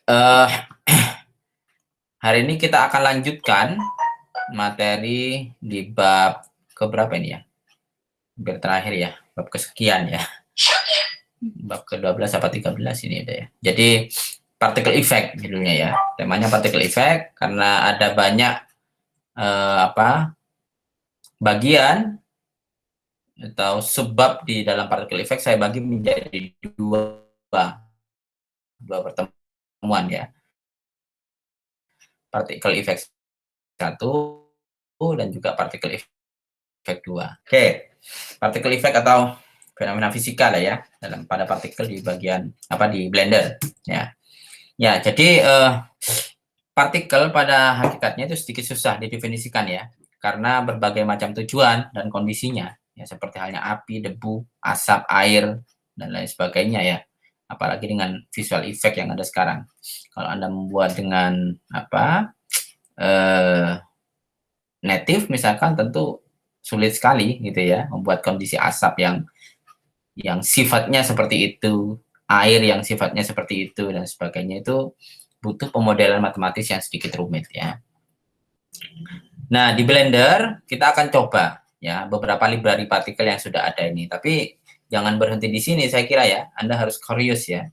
Eh, Hari ini kita akan lanjutkan materi di bab keberapa ini ya? Hampir terakhir ya, bab kesekian ya. Bab ke-12 apa 13 ini ada ya. Jadi particle effect judulnya ya. Temanya particle effect karena ada banyak bagian atau sebab di dalam particle effect saya bagi menjadi dua pertemuan ya. Particle effect 1 dan juga particle effect 2. Oke. Particle effect atau fenomena fisika lah ya pada partikel di bagian di blender ya. Ya, jadi partikel pada hakikatnya itu sedikit susah didefinisikan ya karena berbagai macam tujuan dan kondisinya ya seperti halnya api, debu, asap, air dan lain sebagainya ya. Apalagi dengan visual effect yang ada sekarang. Kalau Anda membuat dengan native misalkan tentu sulit sekali gitu ya membuat kondisi asap yang sifatnya seperti itu, air yang sifatnya seperti itu dan sebagainya itu butuh pemodelan matematis yang sedikit rumit ya. Nah, di Blender kita akan coba ya beberapa library partikel yang sudah ada ini. Tapi jangan berhenti di sini saya kira ya. Anda harus curious ya.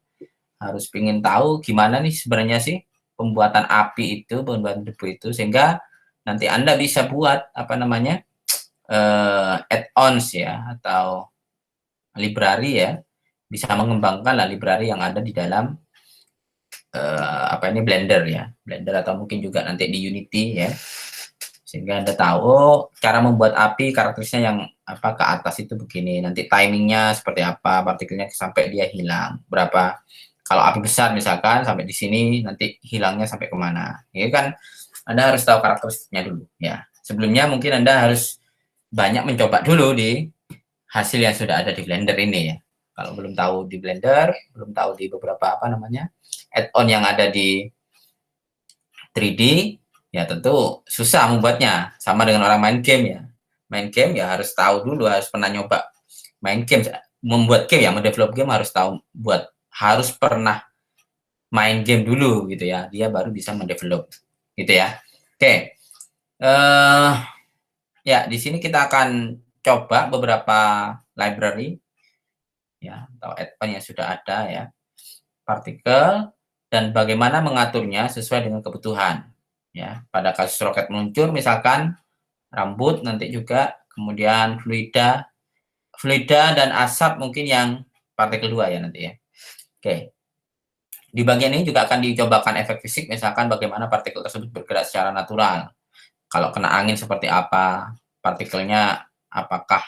Harus ingin tahu gimana nih sebenarnya sih pembuatan api itu, pembuatan debu itu sehingga nanti Anda bisa buat add-ons ya atau library ya. Bisa mengembangkan library yang ada di dalam Blender ya. Blender atau mungkin juga nanti di Unity ya. Sehingga Anda tahu cara membuat api karakteristiknya yang ke atas itu begini, nanti timingnya seperti apa, partikelnya sampai dia hilang berapa. Kalau api besar misalkan sampai di sini nanti hilangnya sampai kemana. Ini kan Anda harus tahu karakteristiknya dulu ya. Sebelumnya mungkin Anda harus banyak mencoba dulu di hasil yang sudah ada di Blender ini ya. Kalau belum tahu di Blender, belum tahu di beberapa add-on yang ada di 3D, ya tentu susah membuatnya. Sama dengan orang main game ya. Main game ya harus tahu dulu, harus pernah nyoba main game, membuat game ya, mendevelop game harus tahu harus pernah main game dulu gitu ya. Dia baru bisa mendevelop gitu ya. Oke. Ya, di sini kita akan coba beberapa library ya atau add-on yang sudah ada ya. Partikel dan bagaimana mengaturnya sesuai dengan kebutuhan. Ya, pada kasus roket meluncur misalkan rambut nanti juga, kemudian fluida dan asap mungkin yang partikel 2 ya nanti ya. Oke. Di bagian ini juga akan dicobakan efek fisik misalkan bagaimana partikel tersebut bergerak secara natural. Kalau kena angin seperti apa, partikelnya apakah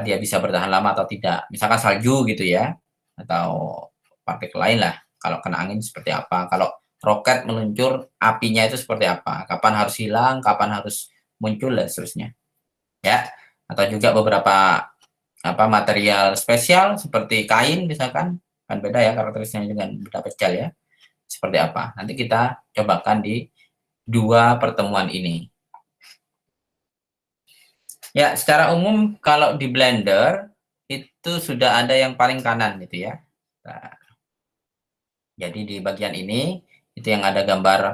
dia bisa bertahan lama atau tidak. Misalkan salju gitu ya atau partikel lain lah. Kalau kena angin seperti apa, kalau roket meluncur apinya itu seperti apa, kapan harus hilang, kapan harus muncul dan seterusnya ya. Atau juga beberapa material spesial seperti kain misalkan, kan beda ya karakteristiknya dengan benda pecel ya, seperti apa nanti kita cobakan di dua pertemuan ini ya. Secara umum kalau di Blender itu sudah ada yang paling kanan gitu ya. Nah, jadi di bagian ini itu yang ada gambar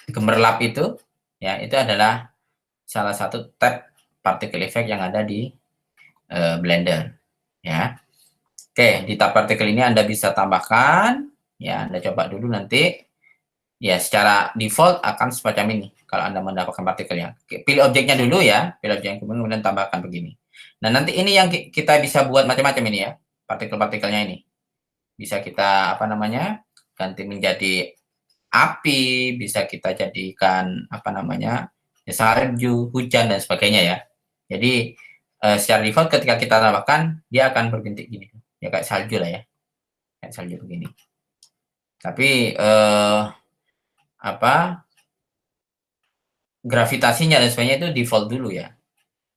gemerlap itu ya, itu adalah salah satu tab particle effect yang ada di Blender ya. Oke, di tab partikel ini Anda bisa tambahkan ya. Anda coba dulu nanti ya, secara default akan semacam ini kalau Anda mendapatkan partikelnya. Pilih objeknya dulu ya, pilih objek kemudian tambahkan begini. Nah, nanti ini yang kita bisa buat macam-macam ini ya, partikel-partikelnya ini. Bisa kita ganti menjadi api, bisa kita jadikan salju, hujan dan sebagainya ya. Jadi secara default ketika kita tambahkan dia akan berbintik gini. Ya kayak salju lah ya. Kayak salju begini. Tapi gravitasinya dan sebagainya itu default dulu ya.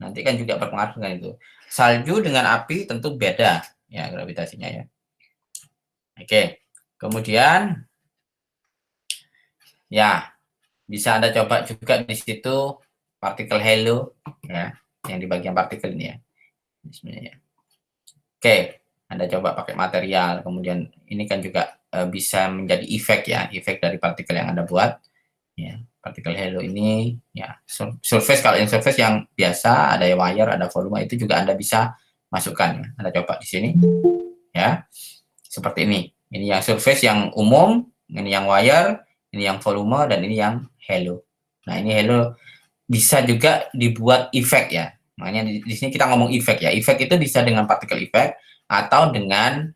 Nanti kan juga berpengaruh dengan itu. Salju dengan api tentu beda ya gravitasinya ya. Oke. Kemudian ya bisa Anda coba juga di situ partikel halo ya, yang di bagian partikel ini ya. Bismillah. Oke. Anda coba pakai material, kemudian ini kan juga bisa menjadi efek ya, efek dari partikel yang Anda buat. Ya, partikel halo ini ya surface, kalau yang surface yang biasa ada wire, ada volume, itu juga Anda bisa masukkan. Anda coba di sini ya. Seperti ini. Ini yang surface yang umum, ini yang wire, ini yang volume, dan ini yang halo. Nah, ini halo bisa juga dibuat efek ya. Makanya di sini kita ngomong efek ya. Efek itu bisa dengan partikel efek atau dengan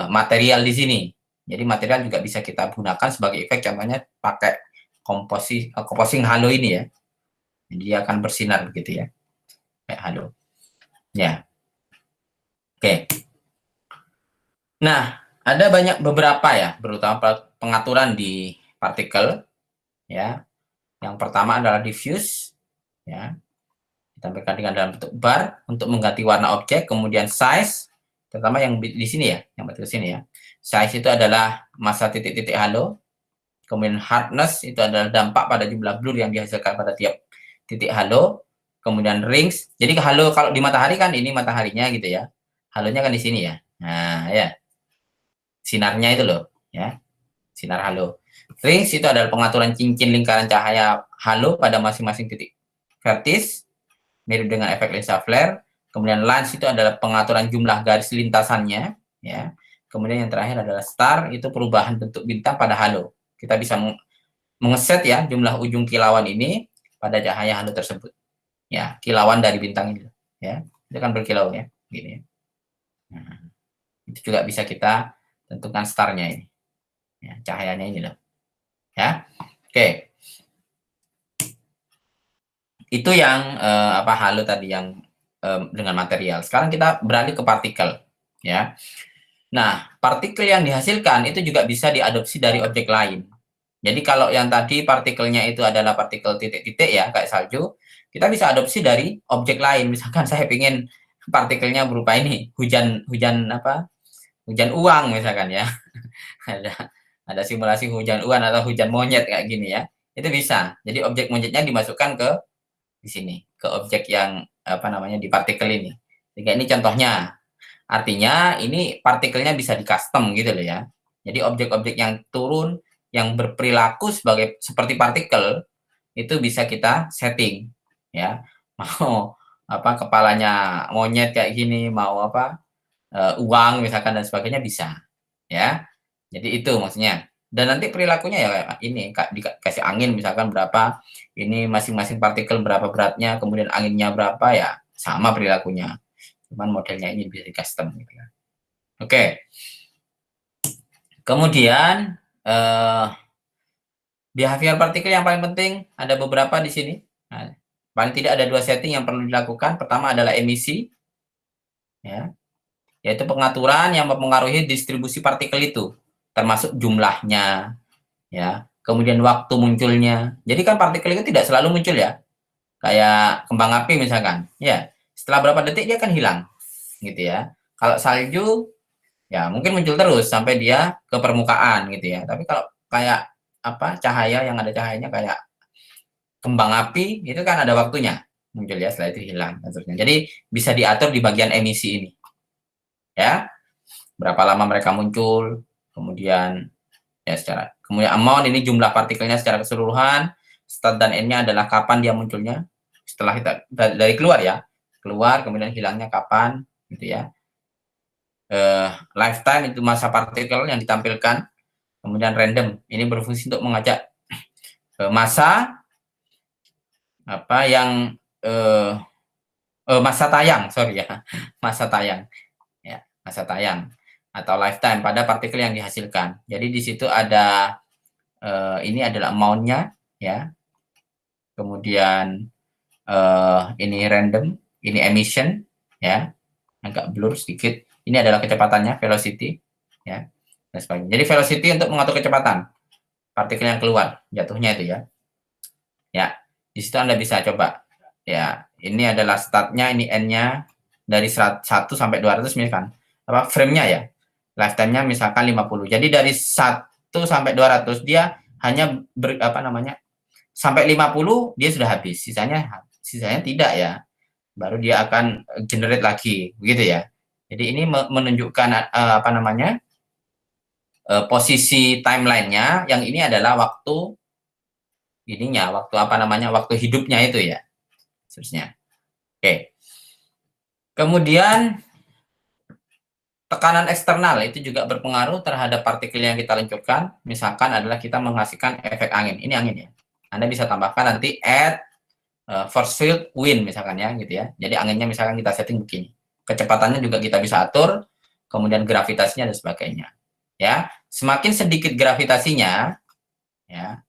material di sini. Jadi material juga bisa kita gunakan sebagai efek. Contohnya pakai composing halo ini ya. Jadi dia akan bersinar begitu ya. Kayak halo. Ya. Oke. Nah, ada beberapa ya, terutama pengaturan di partikel ya. Yang pertama adalah diffuse ya. Ditampilkan dengan dalam bentuk bar untuk mengganti warna objek, kemudian size, terutama yang di sini ya, yang di sini ya. Size itu adalah massa titik-titik halo, kemudian hardness itu adalah dampak pada jumlah blur yang dihasilkan pada tiap titik halo, kemudian rings. Jadi halo kalau di matahari kan ini mataharinya gitu ya, halonya kan di sini ya. Nah ya, sinarnya itu loh ya, sinar halo. Rings itu adalah pengaturan cincin lingkaran cahaya halo pada masing-masing titik vertis, mirip dengan efek lensa flare. Kemudian lines itu adalah pengaturan jumlah garis lintasannya, ya. Kemudian yang terakhir adalah star, itu perubahan bentuk bintang pada halo. Kita bisa mengeset ya jumlah ujung kilauan ini pada cahaya halo tersebut. Ya, kilauan dari bintang ini, ya. Itu kan berkilau ya, gini. Nah, itu juga bisa kita tentukan starnya ini. Ya, cahayanya ini loh. Ya. Oke. Itu yang halo tadi yang dengan material. Sekarang kita beralih ke partikel, ya. Nah, partikel yang dihasilkan itu juga bisa diadopsi dari objek lain. Jadi kalau yang tadi partikelnya itu adalah partikel titik-titik ya, kayak salju, kita bisa adopsi dari objek lain. Misalkan saya ingin partikelnya berupa ini, hujan Hujan uang misalkan ya. Ada ada simulasi hujan uang atau hujan monyet kayak gini ya. Itu bisa. Jadi objek monyetnya dimasukkan ke di sini, ke objek yang di partikel ini. Sehingga ini contohnya. Artinya ini partikelnya bisa di-custom gitu loh ya. Jadi objek-objek yang turun yang berperilaku seperti partikel itu bisa kita setting ya. Mau kepalanya monyet kayak gini, mau uang misalkan dan sebagainya bisa ya. Jadi itu maksudnya. Dan nanti perilakunya ya ini dikasih angin misalkan berapa, ini masing-masing partikel berapa beratnya, kemudian anginnya berapa ya, sama perilakunya. Cuman modelnya ini bisa di custom gitu ya. Oke. Kemudian behavior partikel yang paling penting ada beberapa di sini. Nah, paling tidak ada 2 setting yang perlu dilakukan. Pertama adalah emisi ya. Yaitu pengaturan yang mempengaruhi distribusi partikel itu, termasuk jumlahnya ya. Kemudian waktu munculnya. Jadi kan partikel itu tidak selalu muncul ya. Kayak kembang api misalkan. Ya, setelah berapa detik dia akan hilang. Gitu ya. Kalau salju ya mungkin muncul terus sampai dia ke permukaan gitu ya. Tapi kalau kayak cahaya yang ada cahayanya kayak kembang api itu kan ada waktunya muncul ya, setelah itu hilang dan seterusnya. Jadi bisa diatur di bagian emisi ini. Ya. Berapa lama mereka muncul, kemudian ya kemudian amount ini jumlah partikelnya secara keseluruhan, start dan end-nya adalah kapan dia munculnya, setelah kita dari keluar ya, keluar kemudian hilangnya kapan gitu ya. Lifetime itu masa partikel yang ditampilkan, kemudian random ini berfungsi untuk mengajak masa masa tayang, sorry ya, masa tayang ya, masa tayang atau lifetime pada partikel yang dihasilkan. Jadi di situ ada ini adalah amount-nya ya. Kemudian ini random, ini emission ya. Agak blur sedikit. Ini adalah kecepatannya, velocity ya. Dan sebagainya. Jadi velocity untuk mengatur kecepatan partikel yang keluar, jatuhnya itu ya. Ya, di situ Anda bisa coba. Ya, ini adalah start-nya, ini end-nya dari 1 sampai 200 misalkan. Frame-nya ya. Lifetime-nya misalkan 50. Jadi dari 1 sampai 200 dia hanya sampai 50 dia sudah habis. Sisanya tidak ya. Baru dia akan generate lagi, begitu ya. Jadi ini menunjukkan apa namanya, posisi timelinenya. Yang ini adalah waktu ininya, waktu apa namanya, waktu hidupnya itu ya, seterusnya. Oke. Kemudian tekanan eksternal itu juga berpengaruh terhadap partikel yang kita luncurkan. Misalkan adalah kita menghasilkan efek angin. Ini angin ya. Anda bisa tambahkan nanti add force field wind misalkan ya, gitu ya. Jadi anginnya misalkan kita setting begini. Kecepatannya juga kita bisa atur, kemudian gravitasinya dan sebagainya. Ya, semakin sedikit gravitasinya, ya,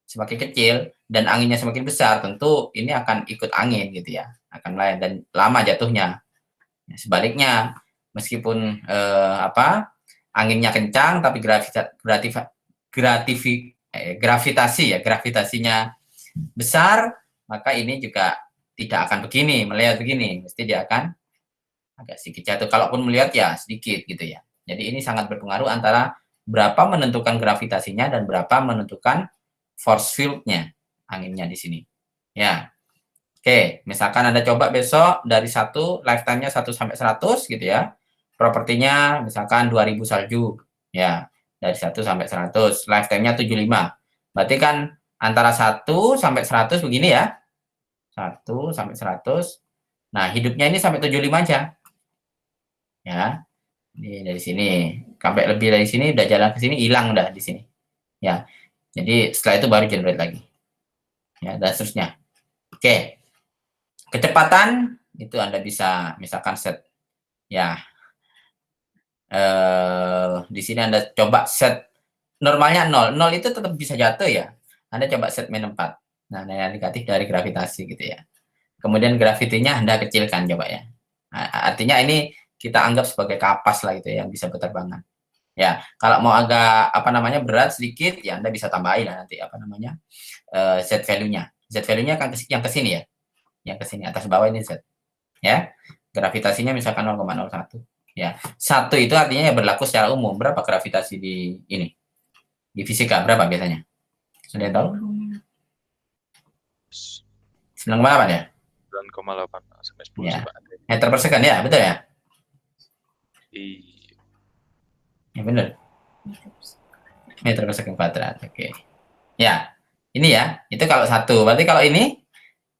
semakin kecil dan anginnya semakin besar, tentu ini akan ikut angin gitu ya, akan melayang dan lama jatuhnya. Sebaliknya, meskipun anginnya kencang tapi gravitasinya besar, maka ini juga tidak akan begini, melihat begini, mesti dia akan agak sedikit jatuh. Kalaupun melihat ya sedikit gitu ya. Jadi ini sangat berpengaruh antara berapa menentukan gravitasinya dan berapa menentukan force field-nya, anginnya di sini. Ya. Oke, misalkan Anda coba besok dari 1, lifetime-nya 1 sampai 100 gitu ya. Propertinya misalkan 2000 salju. Ya, dari 1 sampai 100, lifetime-nya 75. Berarti kan antara 1 sampai 100 begini ya. 1 sampai 100. Nah, hidupnya ini sampai 75 aja. Ya. Ini dari sini. Sampai lebih dari sini udah jalan ke sini hilang udah di sini. Ya. Jadi setelah itu baru generate lagi. Ya, dan seterusnya. Oke. Kecepatan itu Anda bisa misalkan set ya di sini Anda coba set normalnya 0. 0 itu tetap bisa jatuh ya. Anda coba set min 4. Nah, yang negatif dari gravitasi gitu ya. Kemudian gravitinya Anda kecilkan coba ya. Nah, artinya ini kita anggap sebagai kapas lah gitu ya, yang bisa berterbangan. Ya, kalau mau agak apa namanya berat sedikit ya Anda bisa tambahin lah nanti apa namanya Z value-nya. Z value-nya kan yang ke sini ya. Yang ke sini atas bawah ini Z. Ya. Gravitasinya misalkan 0,01. Ya. 1 itu artinya ya berlaku secara umum. Berapa gravitasi di ini? Di fisika berapa biasanya? Sudah tahu? 9,8 ya? 9,8 sampai 10 Ya. sih, Pak. Meter per second ya, betul ya? Iya. Ya benar. Meter per second kuadrat. Oke. Ya. Ini ya. Itu kalau 1. Berarti kalau ini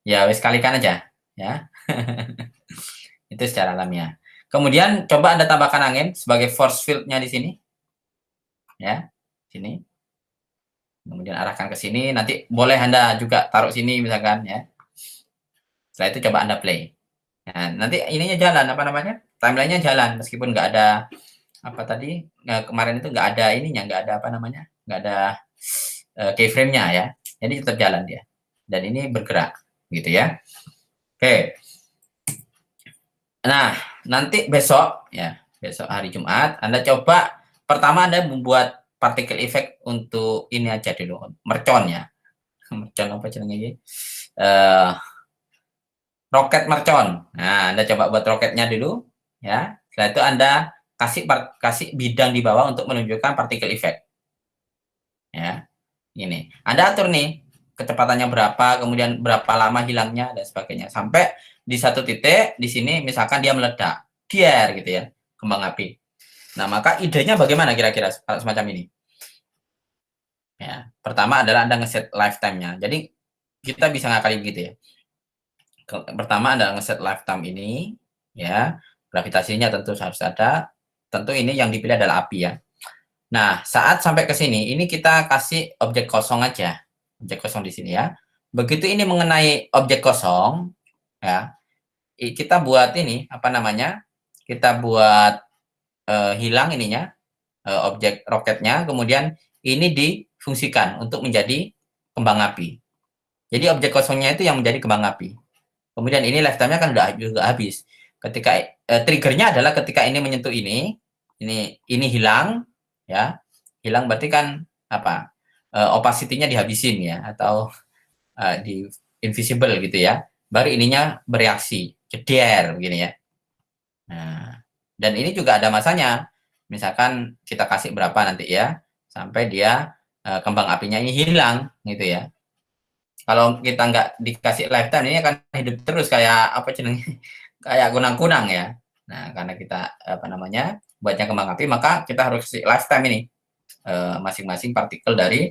ya wis kalikan aja, ya. Itu secara alamiah. Kemudian coba Anda tambahkan angin sebagai force field-nya di sini. Ya. Sini. Kemudian arahkan ke sini, nanti boleh Anda juga taruh sini misalkan ya. Setelah itu coba Anda play. Nah, nanti ininya jalan apa namanya? Timeline-nya jalan meskipun nggak ada apa tadi kemarin itu nggak ada ininya, nggak ada apa namanya? Nggak ada keyframe-nya ya. Jadi tetap jalan dia. Dan ini bergerak gitu ya. Oke. Nah, nanti besok ya, besok hari Jumat Anda coba pertama Anda membuat partikel effect untuk ini aja dulu, mercon ya. Mercon apa jenenge roket mercon. Nah, Anda coba buat roketnya dulu ya. Setelah itu Anda kasih bidang di bawah untuk menunjukkan partikel effect. Ya. Ini. Anda atur nih kecepatannya berapa, kemudian berapa lama hilangnya dan sebagainya. Sampai di satu titik di sini misalkan dia meledak. Dier gitu ya, kembang api. Nah, maka idenya bagaimana kira-kira semacam ini? Ya, pertama adalah Anda ngeset lifetime-nya. Jadi kita bisa ngakali begitu ya. Pertama Anda ngeset lifetime ini, ya, gravitasinya tentu harus ada. Tentu ini yang dipilih adalah api ya. Nah, saat sampai ke sini, ini kita kasih objek kosong aja. Objek kosong di sini ya. Begitu ini mengenai objek kosong, ya, kita buat ini, apa namanya, kita buat hilang ininya, objek roketnya, kemudian ini difungsikan untuk menjadi kembang api. Jadi objek kosongnya itu yang menjadi kembang api. Kemudian ini lifetime-nya kan udah juga habis. Ketika triggernya adalah ketika ini menyentuh ini hilang, ya, hilang berarti kan apa? Opacity-nya dihabisin ya, atau di invisible gitu ya. Baru ininya bereaksi, jeder begini ya. Nah, dan ini juga ada masanya. Misalkan kita kasih berapa nanti ya, sampai dia kembang apinya ini hilang gitu ya. Kalau kita nggak dikasih lifetime ini akan hidup terus kayak apa cenderung kayak kunang-kunang ya. Nah, karena kita buatnya kembang api, maka kita harus lifetime ini masing-masing partikel dari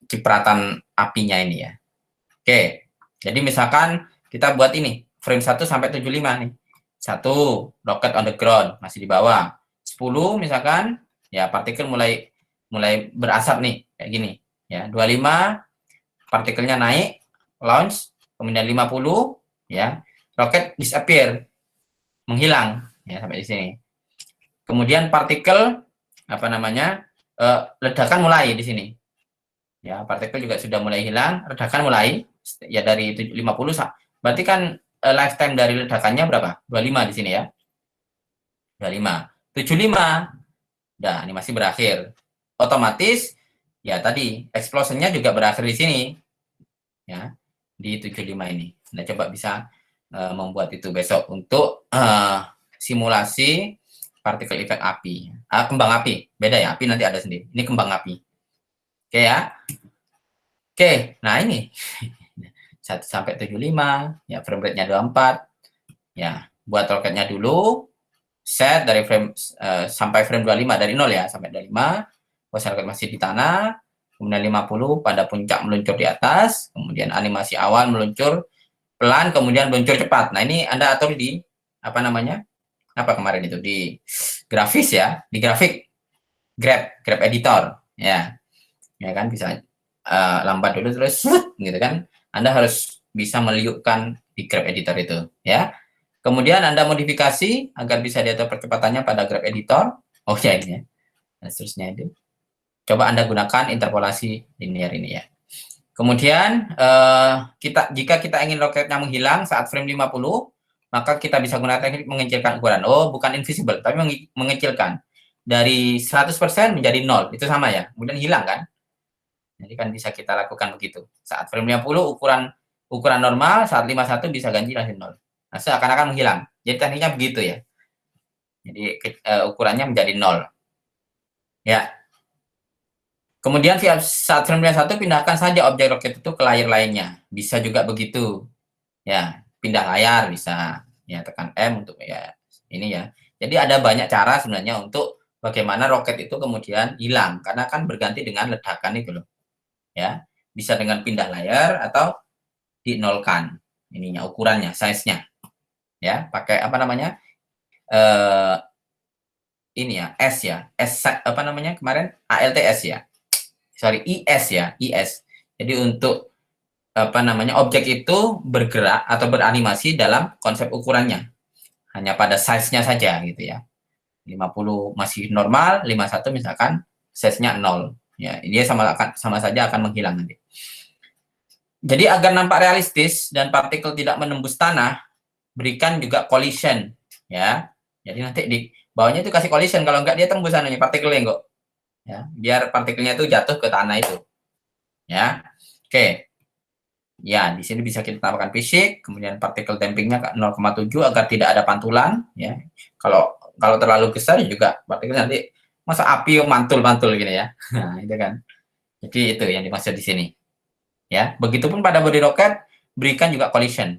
cipratan apinya ini ya. Oke, jadi misalkan kita buat ini frame 1 sampai 75 nih. 1 rocket on the ground, masih di bawah. 10 misalkan ya partikel mulai berasap nih kayak gini ya. 25 partikelnya naik, launch, kemudian 50 ya, roket disappear, menghilang ya sampai di sini. Kemudian partikel ledakan mulai di sini. Ya, partikel juga sudah mulai hilang, ledakan mulai ya dari 50, berarti kan lifetime dari ledakannya berapa? 25 di sini ya. 25. 75. Nah, ini masih berakhir. Otomatis ya tadi explosionnya juga berakhir di sini. Ya, di 75 ini. Nah, coba bisa membuat itu besok untuk simulasi partikel efek api. Kembang api, beda ya, api nanti ada sendiri. Ini kembang api. Oke ya. Oke, nah ini 1 sampai 75, ya frame rate-nya 24. Ya, buat roketnya dulu, set dari frame sampai frame 25 dari 0 ya, sampai 25. Posisi roket masih di tanah, kemudian 50 pada puncak meluncur di atas, kemudian animasi awal meluncur pelan, kemudian meluncur cepat. Nah, ini Anda atur di apa kemarin itu di grafis ya, di grafik grab editor ya. Ya kan bisa lambat dulu terus gitu kan. Anda harus bisa meliukkan di grab editor itu ya. Kemudian Anda modifikasi agar bisa diatur percepatannya pada grab editor. Oh ya ini ya. Dan seterusnya itu. Coba Anda gunakan interpolasi linear ini ya. Kemudian jika kita ingin roketnya menghilang saat frame 50, maka kita bisa gunakan teknik mengecilkan ukuran. Oh, bukan invisible, tapi mengecilkan. Dari 100% menjadi 0, itu sama ya. Kemudian hilang kan? Jadi kan bisa kita lakukan begitu. Saat frame 50 ukuran normal, saat 51 bisa ganti langsung 0. Nah, seakan-akan menghilang. Jadi tekniknya begitu ya. Jadi ukurannya menjadi 0. Ya. Kemudian saat frame 51 pindahkan saja objek roket itu ke layar lainnya. Bisa juga begitu. Ya, pindah layar bisa. Ya, tekan M untuk ya ini ya. Jadi ada banyak cara sebenarnya untuk bagaimana roket itu kemudian hilang karena kan berganti dengan ledakan itu loh. Ya, bisa dengan pindah layar atau dinolkan ininya ukurannya, size-nya. Ya, pakai ini ya, S ya. Kemarin ALTS ya. Sorry, IS ya, IS. Jadi untuk objek itu bergerak atau beranimasi dalam konsep ukurannya. Hanya pada size-nya saja gitu ya. 50 masih normal, 51 misalkan size-nya 0. Ya, dia sama saja akan menghilang nanti. Jadi agar nampak realistis dan partikel tidak menembus tanah, berikan juga collision ya. Jadi nanti di bawahnya itu kasih collision, kalau enggak dia tembus tanahnya partikelnya kok. Ya, biar partikelnya itu jatuh ke tanah itu. Ya. Oke. Ya, di sini bisa kita tambahkan fisik, kemudian partikel dampingnya 0,7 agar tidak ada pantulan ya. Kalau terlalu besar juga partikel nanti masa api mantul-mantul gini ya. Nah, itu kan. Jadi itu yang dimaksud di sini. Ya, begitupun pada body rocket berikan juga collision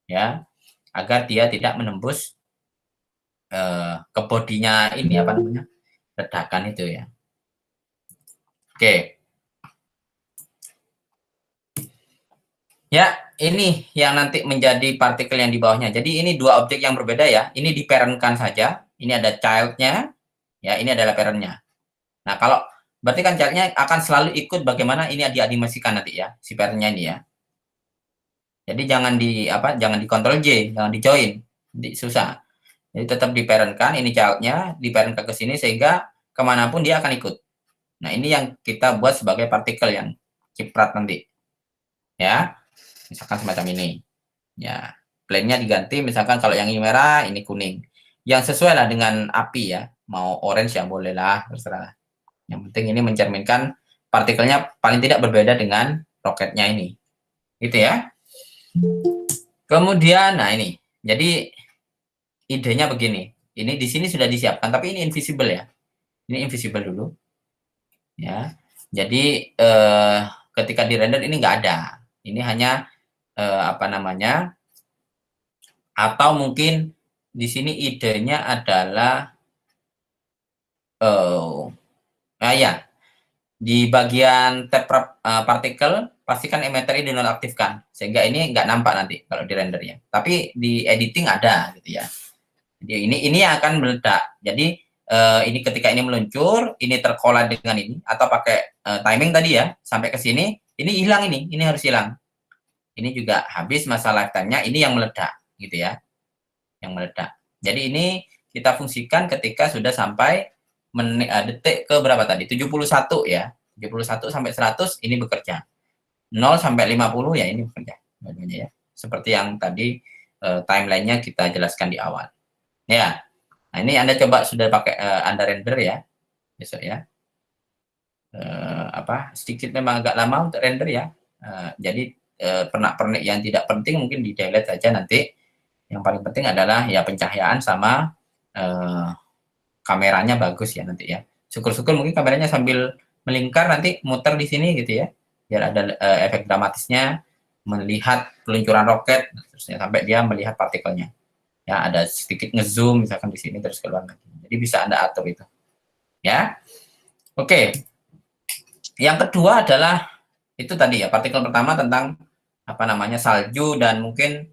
ya, agar dia tidak menembus ke bodinya ini ledakan itu ya. Oke. Ya, ini yang nanti menjadi partikel yang di bawahnya. Jadi ini dua objek yang berbeda ya. Ini diparentkan saja. Ini ada child-nya, ya ini adalah parent-nya. Nah, kalau berarti kan child-nya akan selalu ikut bagaimana ini dianimasikan nanti ya, si parent-nya ini ya. Jadi jangan jangan di Ctrl J, jangan di join, nanti susah. Jadi tetap diparentkan, ini child-nya, diparentkan ke sini sehingga kemanapun dia akan ikut. Nah, ini yang kita buat sebagai partikel yang ciprat nanti. Ya, misalkan semacam ini. Ya, plane-nya diganti, misalkan kalau yang ini merah, ini kuning. Yang sesuai lah dengan api ya, mau orange ya boleh lah, terserah. Yang penting ini mencerminkan partikelnya paling tidak berbeda dengan roketnya ini. Gitu ya. Kemudian, nah ini, jadi idenya begini. Ini di sini sudah disiapkan, tapi ini invisible ya. Ini invisible dulu. Ya, jadi ketika di render ini nggak ada. Ini hanya atau mungkin di sini idenya adalah ya, di bagian tab partikel pastikan emitter ini dinonaktifkan sehingga ini nggak nampak nanti kalau di render ya. Tapi di editing ada gitu ya. Jadi ini yang akan meledak. Jadi ini ketika ini meluncur, ini terkola dengan ini atau pakai timing tadi ya sampai ke sini, ini hilang ini harus hilang. Ini juga habis masa lifetime-nya, ini yang meledak gitu ya. Yang meledak. Jadi ini kita fungsikan ketika sudah sampai detik ke berapa tadi? 71 ya. 71 sampai 100 ini bekerja. 0 sampai 50 ya ini bekerja. Ya. Seperti yang tadi timeline-nya kita jelaskan di awal. Ya. Nah, ini Anda coba sudah pakai Anda render ya. Besok ya. Sedikit memang agak lama untuk render ya. Jadi pernak-pernik yang tidak penting mungkin di delete saja nanti. Yang paling penting adalah ya pencahayaan sama kameranya bagus ya nanti ya. Syukur-syukur mungkin kameranya sambil melingkar nanti muter di sini gitu ya. Biar ada efek dramatisnya melihat peluncuran roket terusnya sampai dia melihat partikelnya. Ya, ada sedikit ngezoom misalkan di sini terus keluar lagi. Jadi bisa Anda atur itu. Ya. Oke. Yang kedua adalah itu tadi ya, partikel pertama tentang salju dan mungkin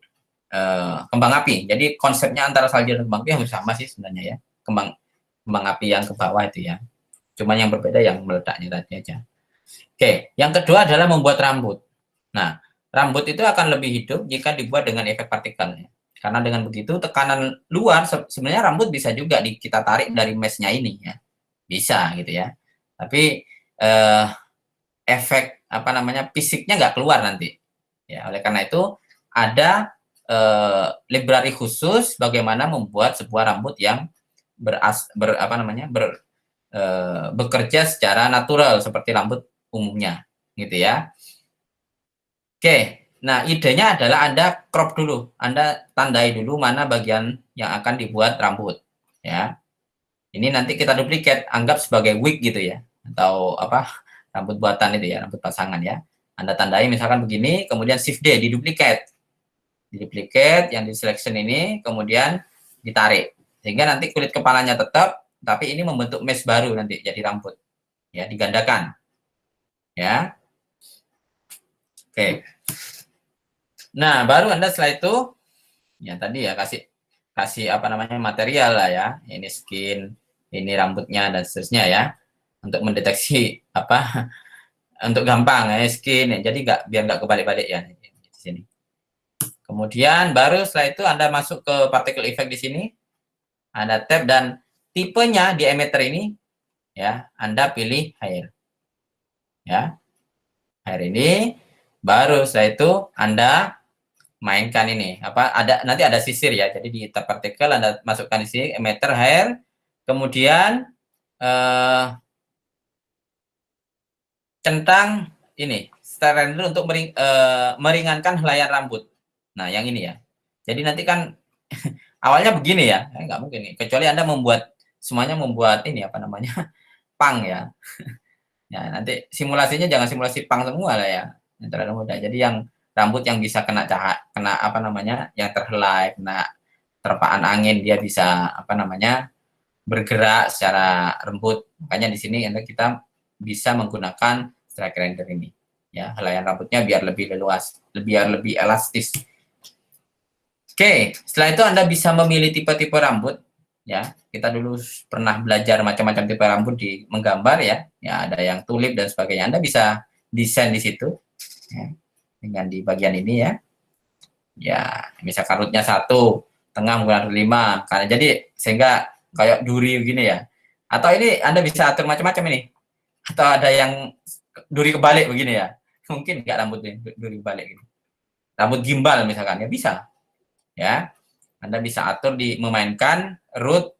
kembang api. Jadi konsepnya antara salju dan kembang api hampir sama sih sebenarnya ya. Kembang api yang ke bawah itu ya. Cuma yang berbeda yang meledaknya tadi aja. Oke, yang kedua adalah membuat rambut. Nah, rambut itu akan lebih hidup jika dibuat dengan efek partikel ya. Karena dengan begitu tekanan luar sebenarnya rambut bisa juga kita tarik dari mesh-nya ini ya. Bisa gitu ya. Tapi efek fisiknya nggak keluar nanti. Ya, oleh karena itu ada library khusus bagaimana membuat sebuah rambut yang bekerja secara natural seperti rambut umumnya, gitu ya. Oke, nah idenya adalah Anda crop dulu, Anda tandai dulu mana bagian yang akan dibuat rambut, ya. Ini nanti kita duplicate, anggap sebagai wig gitu ya, atau rambut buatan itu ya, rambut pasangan ya. Anda tandai misalkan begini, kemudian shift D, diduplicate, yang di selection ini, kemudian ditarik, sehingga nanti kulit kepalanya tetap, tapi ini membentuk mesh baru nanti jadi rambut, ya digandakan, ya. Oke. Nah, baru Anda setelah itu ya tadi ya kasih material lah ya. Ini skin, ini rambutnya dan seterusnya ya. Untuk mendeteksi untuk gampang ya skin ya. Jadi biar nggak kebalik-balik ya di sini. Kemudian baru setelah itu Anda masuk ke particle effect di sini. Anda tab dan tipenya di emitter ini ya, Anda pilih hair. Ya. Hair ini baru setelah itu Anda mainkan ini nanti ada sisir ya, jadi di tab partikel Anda masukkan di sini emitter hair, kemudian centang ini style render untuk meringankan helaian rambut. Nah yang ini ya, jadi nanti kan awalnya begini ya, nggak mungkin nih, kecuali Anda semuanya membuat ini pang ya. Ya nanti simulasinya jangan simulasi pang semua lah ya, yang terlalu mudah. Jadi yang rambut yang bisa kena yang terhelai, kena terpaan angin, dia bisa bergerak secara lembut. Makanya di sini kita bisa menggunakan strike render ini ya, helaian rambutnya biar lebih luas, biar lebih elastis. Oke, setelah itu Anda bisa memilih tipe-tipe rambut ya. Kita dulu pernah belajar macam-macam tipe rambut di menggambar ya. Ya ada yang tulip dan sebagainya. Anda bisa desain di situ ya, dengan di bagian ini ya. Ya, misalkan rootnya 1, tengah menggunakan 5. Karena jadi sehingga kayak duri begini ya. Atau ini Anda bisa atur macam-macam ini. Atau ada yang duri kebalik begini ya. Mungkin nggak rambut duri kebalik gitu. Rambut gimbal misalkan ya bisa. Ya. Anda bisa atur memainkan root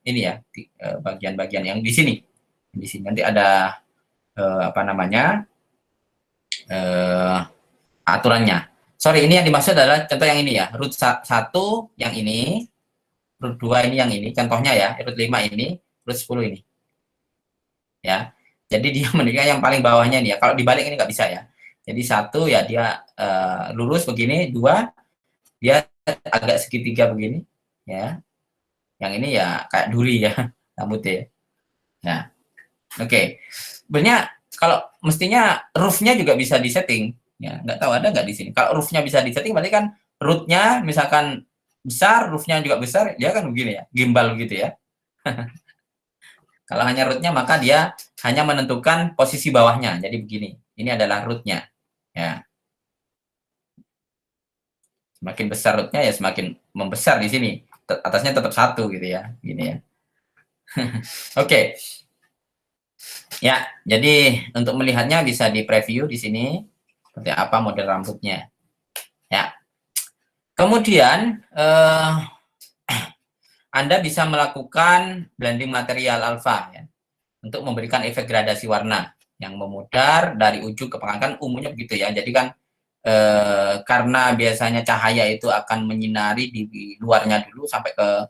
ini ya, bagian-bagian yang di sini. Di sini nanti ada aturannya. Sorry, ini yang dimaksud adalah contoh yang ini ya, root 1 yang ini, root 2 ini yang ini, contohnya ya, root 5 ini, root 10 ini. Ya, jadi dia menilai yang paling bawahnya ini ya, kalau dibalik ini nggak bisa ya. Jadi 1 ya dia lurus begini, 2 dia agak segitiga begini, ya. Yang ini ya kayak duri ya rambutnya. Nah, oke. Sebenarnya kalau mestinya roofnya juga bisa disetting, ya. Nggak tahu ada nggak di sini. Kalau roofnya bisa disetting, berarti kan rootnya misalkan besar, roofnya juga besar, dia kan begini ya, gimbal gitu ya. Kalau hanya rootnya maka dia hanya menentukan posisi bawahnya. Jadi begini, ini adalah rootnya. Ya, semakin besar rootnya ya semakin membesar di sini. Atasnya tetap satu gitu ya, gini ya. Oke, ya. Jadi untuk melihatnya bisa di preview di sini seperti apa model rambutnya. Ya. Kemudian Anda bisa melakukan blending material alfa ya, untuk memberikan efek gradasi warna yang memudar dari ujung ke permukaan, umumnya begitu ya. Jadi kan karena biasanya cahaya itu akan menyinari di luarnya dulu sampai ke,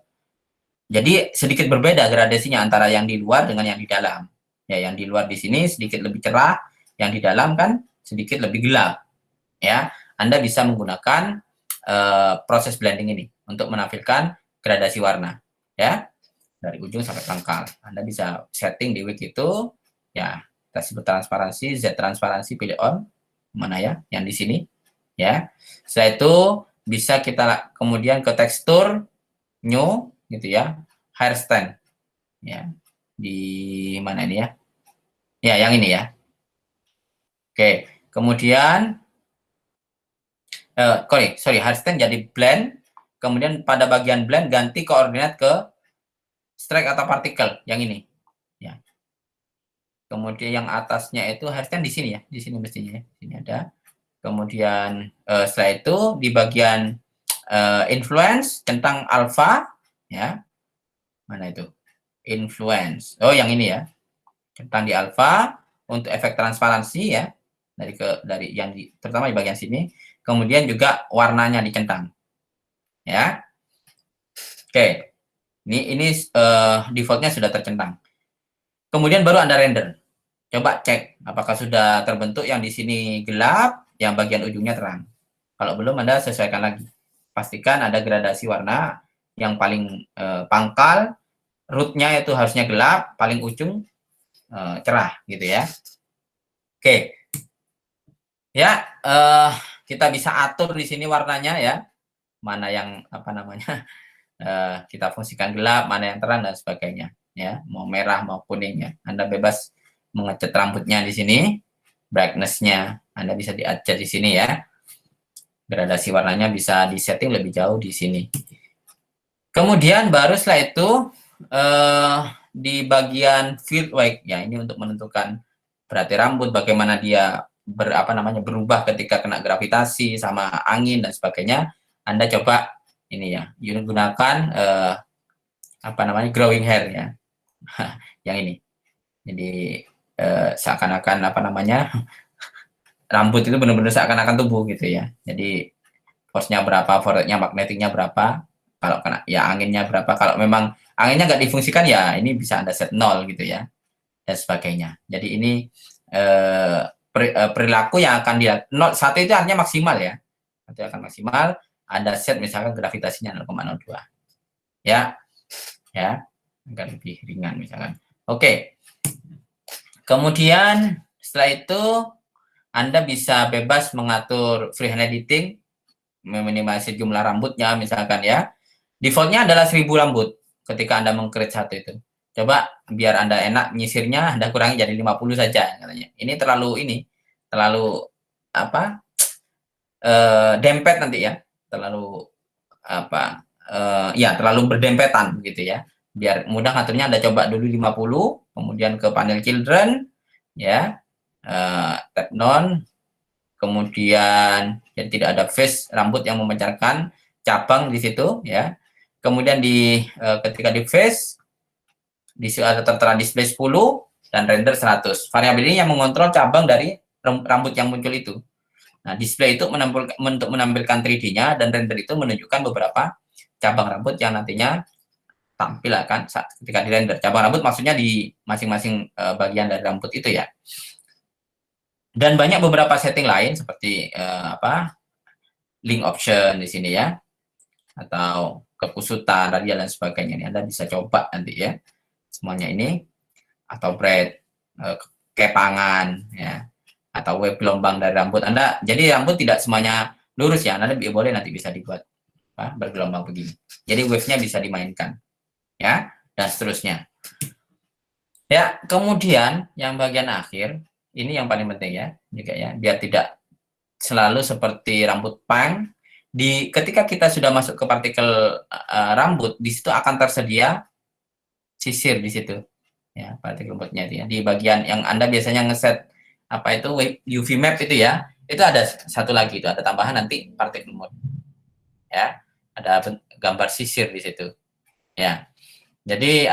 jadi sedikit berbeda gradasinya antara yang di luar dengan yang di dalam. Ya, yang di luar di sini sedikit lebih cerah, yang di dalam kan sedikit lebih gelap. Ya, Anda bisa menggunakan proses blending ini untuk menampilkan gradasi warna. Ya, dari ujung sampai pangkal. Anda bisa setting di wig itu, ya, kita sebut transparansi, Z transparansi, pilih on, mana ya, yang di sini, ya. Setelah itu bisa kita kemudian ke tekstur, new, gitu ya, hair stand, ya, di mana ini ya, ya, yang ini ya. Oke, kemudian, sorry, hair stand jadi blend, kemudian pada bagian blend ganti koordinat ke strike atau partikel, yang ini, ya. Kemudian yang atasnya itu harusnya di sini ya, di sini mestinya ya. Sini ada. Kemudian setelah itu di bagian influence centang alpha ya. Mana itu? Influence. Oh, yang ini ya. Centang di alpha untuk efek transparansi ya. Dari yang terutama di bagian sini. Kemudian juga warnanya dicentang. Ya. Oke. Ini defaultnya sudah tercentang. Kemudian baru Anda render. Coba cek apakah sudah terbentuk yang di sini gelap, yang bagian ujungnya terang. Kalau belum, Anda sesuaikan lagi. Pastikan ada gradasi warna yang paling pangkal, rootnya itu harusnya gelap, paling ujung cerah gitu ya. Oke. Ya, kita bisa atur di sini warnanya ya. Mana yang apa namanya? Kita fungsikan gelap, mana yang terang dan sebagainya ya. Mau merah mau kuning ya. Anda bebas mengecat rambutnya di sini, brightness-nya Anda bisa di-adjust di sini ya. Gradasi warnanya bisa disetting lebih jauh di sini. Kemudian baru setelah itu di bagian field wake ya, ini untuk menentukan berarti rambut bagaimana dia berubah ketika kena gravitasi sama angin dan sebagainya. Anda coba ini ya, gunakan growing hair ya. Yang ini. Jadi seakan-akan rambut itu benar-benar seakan-akan tubuh gitu ya. Jadi force-nya berapa, force-nya magnetiknya berapa, kalau kena ya anginnya berapa. Kalau memang anginnya nggak difungsikan ya ini bisa Anda set 0 gitu ya, dan sebagainya. Jadi ini perilaku yang akan dilihat. 1 itu artinya maksimal ya. Itu akan maksimal. Anda set misalkan gravitasinya 0,02. Ya. Ya. Agar lebih ringan misalkan. Oke. Kemudian setelah itu Anda bisa bebas mengatur freehand editing, meminimalisir jumlah rambutnya misalkan ya. Defaultnya adalah 1000 rambut ketika Anda meng-create satu itu. Coba biar Anda enak nyisirnya, Anda kurangi jadi 50 saja katanya. Ini terlalu dempet nanti ya. Terlalu terlalu berdempetan gitu ya. Biar mudah ngaturnya Anda coba dulu 50, kemudian ke panel children ya. Tab none, kemudian jadi tidak ada face rambut yang memancarkan cabang di situ ya. Kemudian ketika di face ada tertera display 10 dan render 100. Variabel ini yang mengontrol cabang dari rambut yang muncul itu. Nah, display itu untuk menampilkan 3D-nya dan render itu menunjukkan beberapa cabang rambut yang nantinya tampil akan ketika di render. Cabang rambut maksudnya di masing-masing bagian dari rambut itu ya. Dan banyak beberapa setting lain seperti link option di sini ya, atau kekusutan, radial dan sebagainya. Ini Anda bisa coba nanti ya. Semuanya ini atau braid, kepangan ya. Atau wave gelombang dari rambut Anda. Jadi rambut tidak semuanya lurus ya. Anda boleh nanti bisa dibuat bergelombang begini. Jadi wave-nya bisa dimainkan. Ya, dan seterusnya. Ya, kemudian yang bagian akhir, ini yang paling penting ya, juga ya, biar tidak selalu seperti rambut pang. Ketika kita sudah masuk ke partikel rambut, di situ akan tersedia sisir di situ, ya, partikel rambutnya itu ya. Di bagian yang Anda biasanya ngeset apa itu UV map itu ya, itu ada satu lagi itu ada tambahan nanti partikel mode, ya, ada gambar sisir di situ, ya. Jadi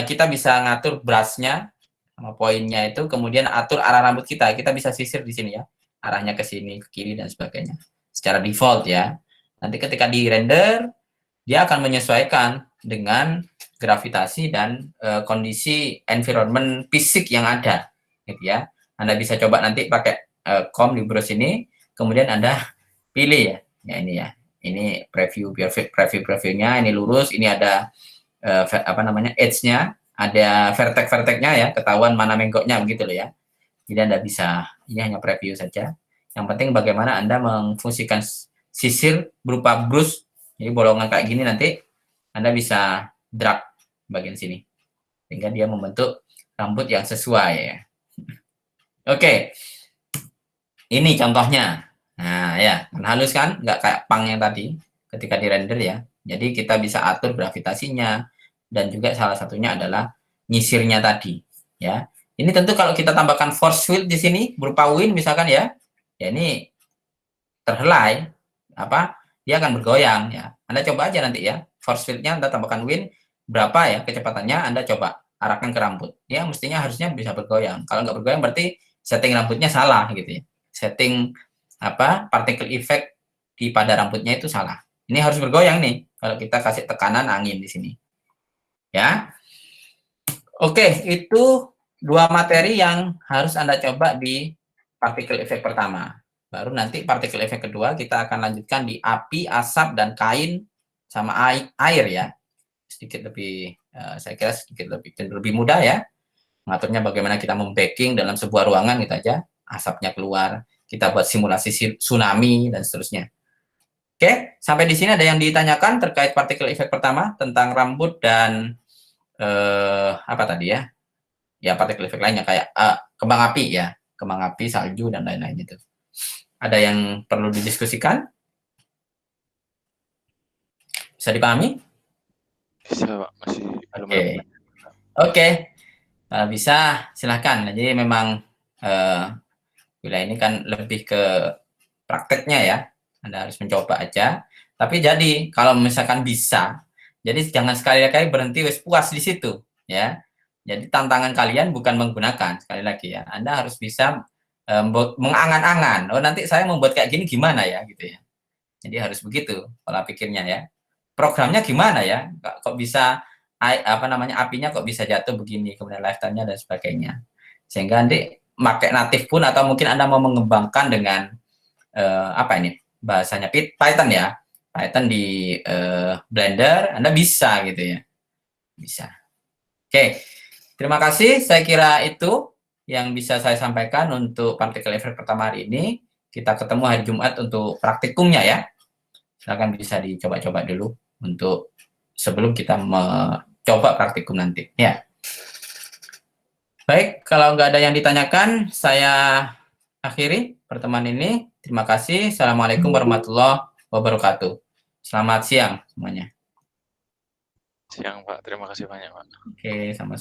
kita bisa ngatur brushnya sama poinnya itu, kemudian atur arah rambut kita. Kita bisa sisir di sini ya, arahnya ke sini, ke kiri dan sebagainya. Secara default ya. Nanti ketika di render, dia akan menyesuaikan dengan gravitasi dan kondisi environment fisik yang ada, gitu ya. Anda bisa coba nanti pakai comb di brush ini, kemudian Anda pilih ya ini ya. Ini previewnya, ini lurus, ini ada apa namanya edge-nya, ada vertex-vertexnya ya, ketahuan mana menggoknya begitu loh ya. Jadi Anda bisa, ini hanya preview saja. Yang penting bagaimana Anda memfungsikan sisir berupa brush. Jadi bolongan kayak gini nanti Anda bisa drag bagian sini. Sehingga dia membentuk rambut yang sesuai ya. Oke. Ini contohnya. Nah ya, halus kan? Nggak kayak pang yang tadi ketika di render ya. Jadi kita bisa atur gravitasinya, dan juga salah satunya adalah nyisirnya tadi ya. Ini tentu kalau kita tambahkan force field di sini berupa wind misalkan ya ini terhelai dia akan bergoyang ya. Anda coba aja nanti ya, force field-nya Anda tambahkan wind berapa ya kecepatannya, Anda coba arahkan ke rambut. Ya mestinya harusnya bisa bergoyang. Kalau nggak bergoyang berarti setting rambutnya salah gitu ya. Setting particle effect pada rambutnya itu salah. Ini harus bergoyang nih kalau kita kasih tekanan angin di sini. Ya. Oke, itu 2 materi yang harus Anda coba di particle effect pertama. Baru nanti particle effect kedua kita akan lanjutkan di api, asap, dan kain sama air ya. Sedikit lebih, saya kira sedikit lebih mudah ya. Mengaturnya bagaimana kita membaking dalam sebuah ruangan gitu aja. Asapnya keluar, kita buat simulasi tsunami, dan seterusnya. Oke, sampai di sini ada yang ditanyakan terkait particle effect pertama tentang rambut dan apa tadi ya? Ya particle effect lainnya kayak kembang api ya, kembang api, salju dan lain-lain itu. Ada yang perlu didiskusikan? Bisa dipahami? Bisa Pak, masih belum. Oke. Bisa silahkan. Jadi memang wilayah ini kan lebih ke prakteknya ya. Anda harus mencoba aja. Tapi jadi kalau misalkan bisa, jadi jangan sekali-kali berhenti puas di situ ya. Jadi tantangan kalian bukan menggunakan, sekali lagi ya. Anda harus bisa mengangan-angan. Oh nanti saya membuat kayak gini gimana ya gitu ya. Jadi harus begitu pola pikirnya ya. Programnya gimana ya? Kok bisa apinya kok bisa jatuh begini, kemudian lifetime-nya dan sebagainya. Sehingga nanti pakai natif pun atau mungkin Anda mau mengembangkan dengan bahasanya Python ya. Python di Blender, Anda bisa gitu ya. Bisa. Oke. Terima kasih. Saya kira itu yang bisa saya sampaikan untuk particle effect pertama hari ini. Kita ketemu hari Jumat untuk praktikumnya ya. Silakan bisa dicoba-coba dulu untuk sebelum kita mencoba praktikum nanti. Ya. Baik, kalau nggak ada yang ditanyakan, saya akhiri pertemuan ini. Terima kasih. Assalamualaikum warahmatullahi wabarakatuh. Selamat siang semuanya. Siang Pak, terima kasih banyak Pak. Oke, sama-sama.